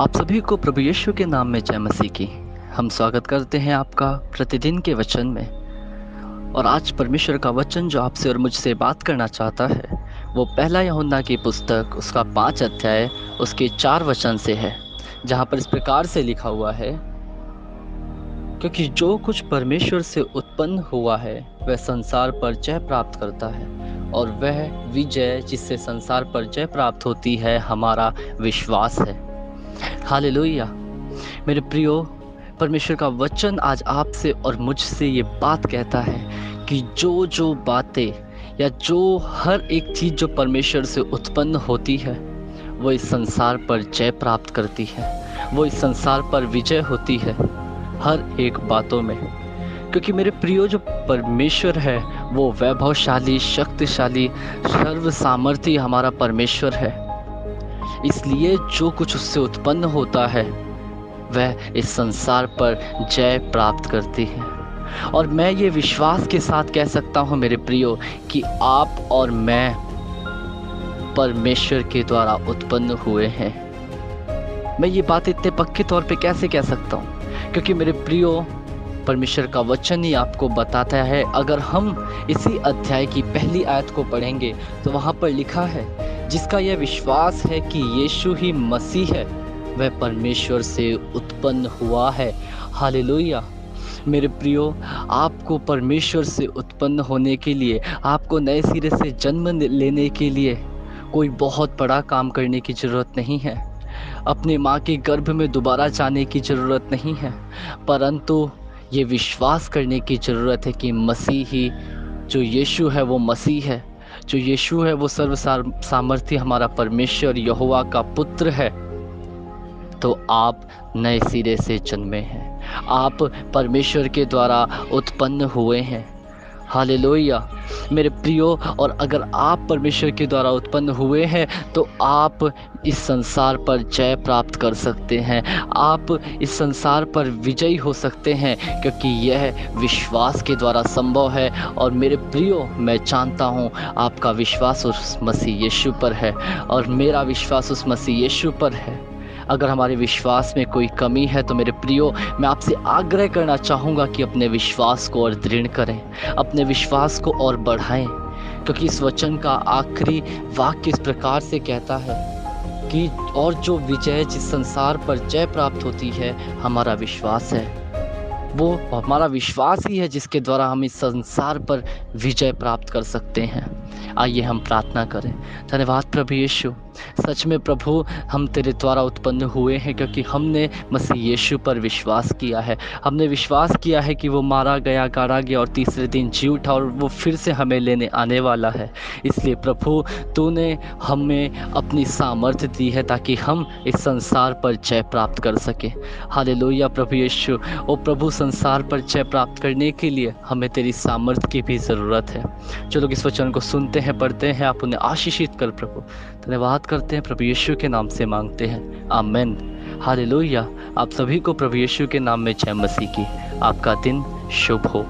आप सभी को प्रभु यीशु के नाम में जय मसीह की। हम स्वागत करते हैं आपका प्रतिदिन के वचन में। और आज परमेश्वर का वचन जो आपसे और मुझसे बात करना चाहता है वो पहला यूहन्ना की पुस्तक उसका 5 अध्याय उसके 4 वचन से है, जहाँ पर इस प्रकार से लिखा हुआ है, क्योंकि जो कुछ परमेश्वर से उत्पन्न हुआ है वह संसार पर जय प्राप्त करता है, और वह विजय जिससे संसार पर जय प्राप्त होती है हमारा विश्वास है। हालेलुया। मेरे प्रियो, परमेश्वर का वचन आज आपसे और मुझसे ये बात कहता है कि जो जो बातें या जो हर एक चीज़ जो परमेश्वर से उत्पन्न होती है वो इस संसार पर जय प्राप्त करती है, वो इस संसार पर विजय होती है हर एक बातों में। क्योंकि मेरे प्रियो, जो परमेश्वर है वो वैभवशाली, शक्तिशाली, सर्व सामर्थी हमारा परमेश्वर है। इसलिए जो कुछ उससे उत्पन्न होता है वह इस संसार पर जय प्राप्त करती है। और मैं ये विश्वास के साथ कह सकता हूँ मेरे प्रियो कि आप और मैं परमेश्वर के द्वारा उत्पन्न हुए हैं। मैं ये बात इतने पक्के तौर पे कैसे कह सकता हूँ? क्योंकि मेरे प्रियो, परमेश्वर का वचन ही आपको बताता है। अगर हम इसी अध्याय की पहली आयत को पढ़ेंगे तो वहाँ पर लिखा है, जिसका यह विश्वास है कि यीशु ही मसीह है वह परमेश्वर से उत्पन्न हुआ है। हालेलुया। मेरे प्रियो, आपको परमेश्वर से उत्पन्न होने के लिए, आपको नए सिरे से जन्म लेने के लिए कोई बहुत बड़ा काम करने की ज़रूरत नहीं है। अपने माँ के गर्भ में दोबारा जाने की ज़रूरत नहीं है, परंतु ये विश्वास करने की ज़रूरत है कि मसीह ही, जो यीशु है वो मसीह है, जो यीशु है वो सर्व सामर्थी हमारा परमेश्वर यहोवा का पुत्र है। तो आप नए सिरे से जन्मे हैं, आप परमेश्वर के द्वारा उत्पन्न हुए हैं। हालेलुया मेरे प्रियो, और अगर आप परमेश्वर के द्वारा उत्पन्न हुए हैं तो आप इस संसार पर जय प्राप्त कर सकते हैं, आप इस संसार पर विजयी हो सकते हैं, क्योंकि यह विश्वास के द्वारा संभव है। और मेरे प्रियो, मैं जानता हूँ आपका विश्वास उस मसीह यीशु पर है और मेरा विश्वास उस मसीह यीशु पर है। अगर हमारे विश्वास में कोई कमी है तो मेरे प्रियो, मैं आपसे आग्रह करना चाहूँगा कि अपने विश्वास को और दृढ़ करें, अपने विश्वास को और बढ़ाएं। क्योंकि इस वचन का आखिरी वाक्य इस प्रकार से कहता है कि और जो विजय जिस संसार पर जय प्राप्त होती है हमारा विश्वास है। वो हमारा विश्वास ही है जिसके द्वारा हम इस संसार पर विजय प्राप्त कर सकते हैं। आइए हम प्रार्थना करें। धन्यवाद प्रभु यीशु, सच में प्रभु, हम तेरे द्वारा उत्पन्न हुए हैं क्योंकि हमने मसीह यीशु पर विश्वास किया है। हमने विश्वास किया है कि वो मारा गया, गाड़ा गया और तीसरे दिन जी उठा और वो फिर से हमें लेने आने वाला है। इसलिए प्रभु, तूने हमें अपनी सामर्थ्य दी है ताकि हम इस संसार पर जय प्राप्त कर सकें। हालेलुया प्रभु यीशु। ओ प्रभु, संसार पर जय प्राप्त करने के लिए हमें तेरी सामर्थ्य की भी ज़रूरत है। जो लोग इस वचन को सुनते हैं, पढ़ते हैं, आप उन्हें आशीषित कर प्रभु। धन्यवाद करते हैं प्रभु यीशु के नाम से मांगते हैं, आमेन। हालेलुया। आप सभी को प्रभु यीशु के नाम में जय मसीह की। आपका दिन शुभ हो।